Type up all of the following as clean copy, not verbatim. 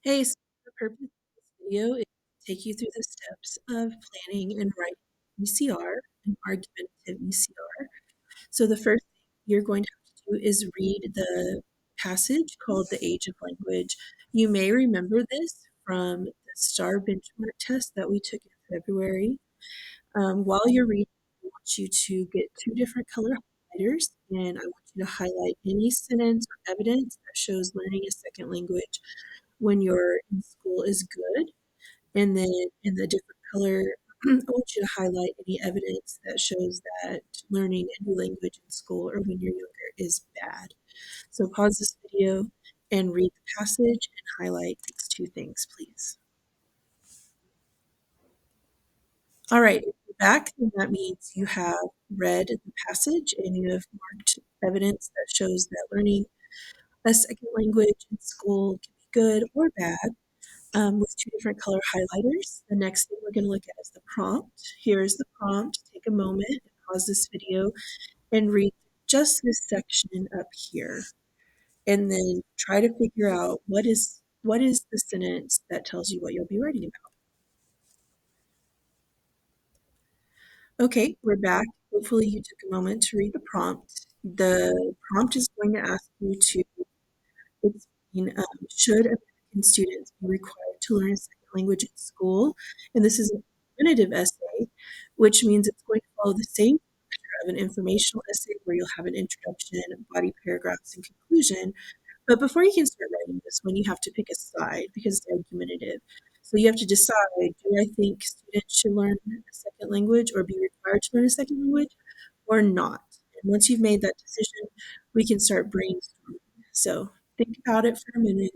Hey, so the purpose of this video is to take you through the steps of planning and writing ECR, an argumentative ECR. So the first thing you're going to have to do is read the passage called The Age of Language. You may remember this from the STAR benchmark test that we took in February. While you're reading, I want you to get two different color highlighters, and I want you to highlight any sentence or evidence that shows learning a second language when you're in school is good. And then in the different color, I want you to highlight any evidence that shows that learning a new language in school or when you're younger is bad. So pause this video and read the passage and highlight these two things, please. All right, if you're back, then that means you have read the passage and you have marked evidence that shows that learning a second language in school can be good or bad. With two different color highlighters. The next thing we're going to look at is the prompt. Here is the prompt. Take a moment and pause this video and read just this section up here. And then try to figure out what is the sentence that tells you what you'll be writing about. Okay, we're back. Hopefully you took a moment to read the prompt. The prompt is going to ask you to explain, should American students be required to learn a second language in school? And this is an argumentative essay, which means it's going to follow the same structure of an informational essay where you'll have an introduction, body paragraphs, and conclusion. But before you can start writing this one, you have to pick a side because it's argumentative. So you have to decide, do I think students should learn a second language or be required to learn a second language or not? And once you've made that decision, we can start brainstorming. So think about it for a minute,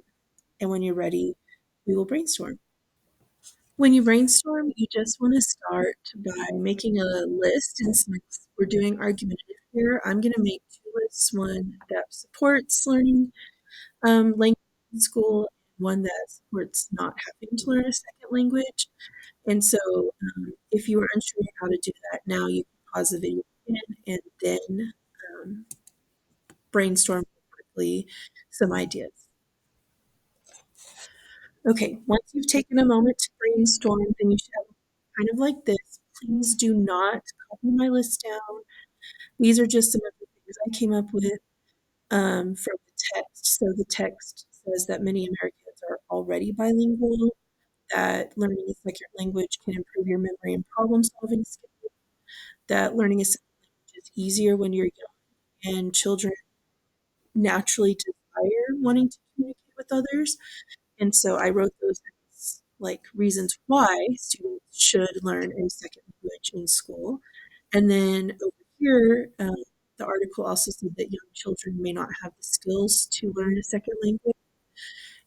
and when you're ready, we will brainstorm. When you brainstorm, you just want to start by making a list. And since we're doing argumentative here, I'm going to make two lists, one that supports learning language in school, and one that supports not having to learn a second language. And so if you are unsure how to do that now, you can pause the video again and then brainstorm quickly some ideas. Okay, once you've taken a moment to brainstorm, then you should have kind of like this. Please do not copy my list down. These are just some of the things I came up with from the text. So the text says that many Americans are already bilingual, that learning a second language can improve your memory and problem solving skills, that learning a second language is easier when you're young, and children naturally desire wanting to communicate with others. And so I wrote those as like reasons why students should learn a second language in school. And then over here, the article also said that young children may not have the skills to learn a second language.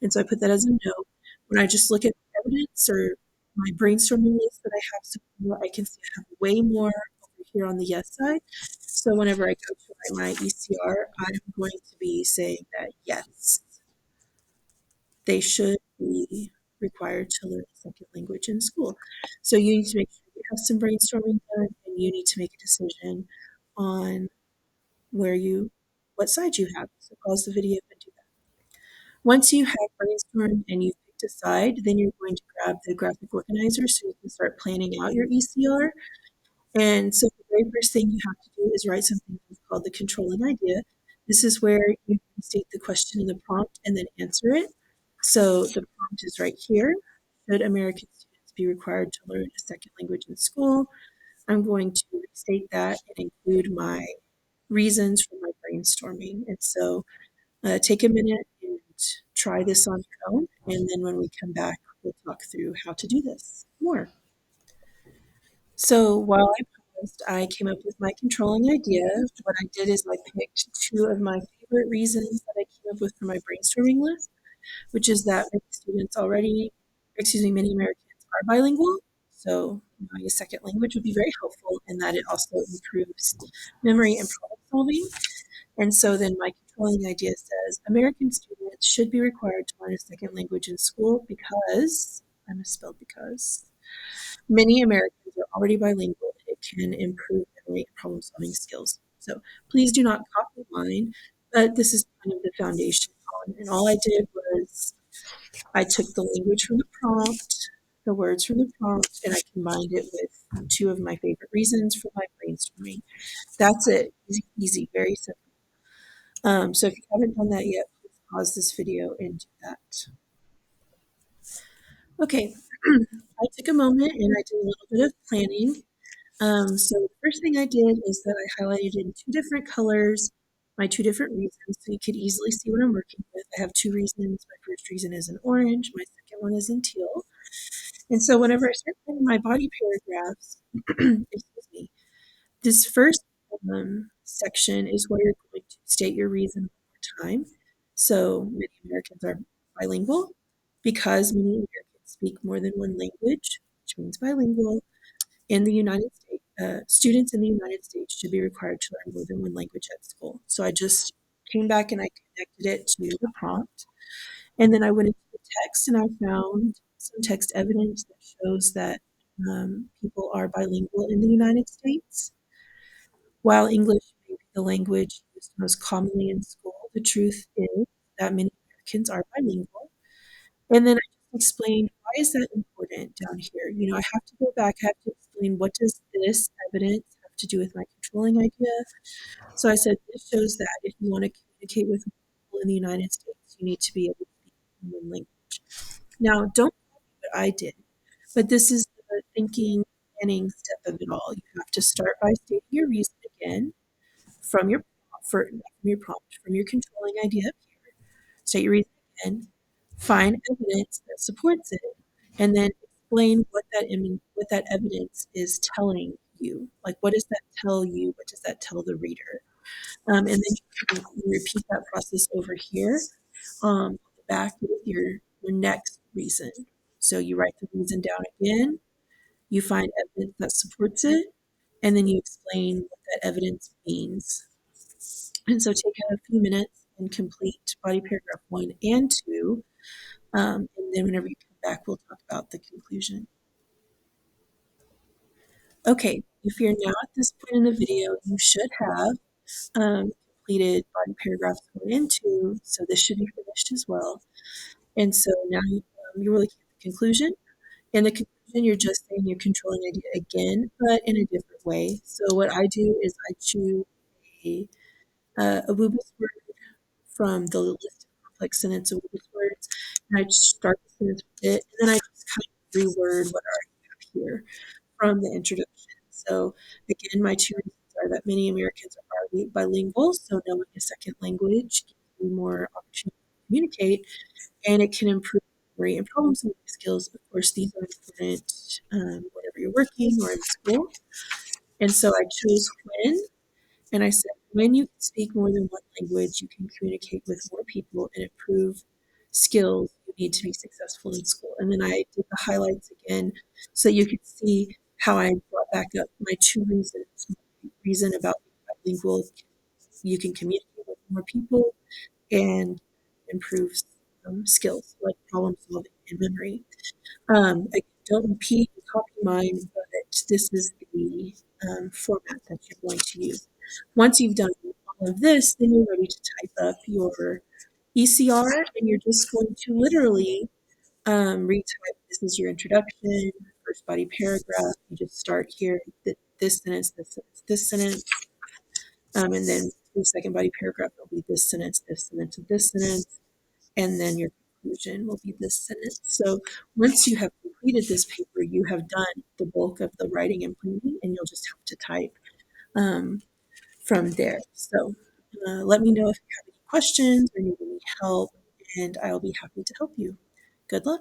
And so I put that as a note. When I just look at evidence or my brainstorming list that I have so far, I can see I have way more over here on the yes side. So whenever I go to write my ECR, I'm going to be saying that yes, they should be required to learn a second language in school. So you need to make sure you have some brainstorming done, and you need to make a decision on what side you have. So pause the video and do that. Once you have brainstormed and you've picked a side, then you're going to grab the graphic organizer so you can start planning out your ECR. And so the very first thing you have to do is write something called the controlling idea. This is where you state the question in the prompt and then answer it. So the prompt is right here. Should American students be required to learn a second language in school? I'm going to restate that and include my reasons for my brainstorming. And so take a minute and try this on your own. And then when we come back, we'll talk through how to do this more. So while I paused, I came up with my controlling idea. What I did is I picked two of my favorite reasons that I came up with for my brainstorming list, which is that many Americans are bilingual. So knowing a second language would be very helpful, and that it also improves memory and problem solving. And so then my controlling idea says American students should be required to learn a second language in school because, I misspelled because, many Americans are already bilingual and it can improve memory and problem solving skills. So please do not copy mine, but this is kind of the foundation. And all I did was I took the language from the prompt, the words from the prompt, and I combined it with two of my favorite reasons for my brainstorming. That's it. Easy, easy, very simple. So if you haven't done that yet, please pause this video and do that. Okay, I took a moment and I did a little bit of planning. So the first thing I did is that I highlighted in two different colors my two different reasons so you could easily see what I'm working with. I have two reasons. My first reason is in orange, my second one is in teal. And so whenever I start writing my body paragraphs, excuse me, this first section is where you're going to state your reason one more time. So many Americans are bilingual because many Americans speak more than one language, which means bilingual. In the United States, students in the United States should be required to learn more than one language at school. So I just came back and I connected it to the prompt. And then I went into the text and I found some text evidence that shows that people are bilingual in the United States. While English may be the language used most commonly in school, the truth is that many Americans are bilingual. And then I just explained why is that important down here. I have to go back, I have to explain what does this evidence have to do with my controlling idea. So I said this shows that if you want to communicate with people in the United States, you need to be able to speak one language. Now, don't copy what I did, but this is the thinking, planning step of it all. You have to start by stating your reason again from your from your controlling idea up here. State your reason again, find evidence that supports it, and then explain what that evidence is telling you. Like, what does that tell you? What does that tell the reader? And then you repeat that process over here on the back with your next reason. So you write the reason down again, you find evidence that supports it, and then you explain what that evidence means. And so take a few minutes and complete body paragraph 1 and 2. And then whenever you come back, we'll talk about the conclusion. Okay, if you're now at this point in the video, you should have completed body paragraphs 1 and 2, so this should be finished as well. And so now you're looking at the conclusion. In the conclusion, you're just saying your controlling idea again, but in a different way. So what I do is I choose a Woobus word from the list of complex sentence of Woobus words, and I just start the sentence with it, and then I just kind of reword what I already have here from the introduction. So again, my two reasons are that many Americans are bilingual, so knowing a second language gives you more opportunity to communicate, and it can improve memory and problem-solving skills. Of course, these are important whenever you're working or in school. And so I chose when, and I said, when you can speak more than one language, you can communicate with more people and improve skills you need to be successful in school. And then I did the highlights again so you could see how I brought back up my two reasons. My reason about being bilingual, you can communicate with more people and improve skills like problem solving and memory. I don't repeat and copy mine, but this is the format that you're going to use. Once you've done all of this, then you're ready to type up your ECR, and you're just going to literally retype. This is your introduction, first body paragraph. You just start here, this sentence, this sentence, this sentence, and then the second body paragraph will be this sentence, this sentence, and this sentence, and then your conclusion will be this sentence. So once you have completed this paper, you have done the bulk of the writing and planning, and you'll just have to type from there. So let me know if you have any questions or need any help, and I'll be happy to help you. Good luck.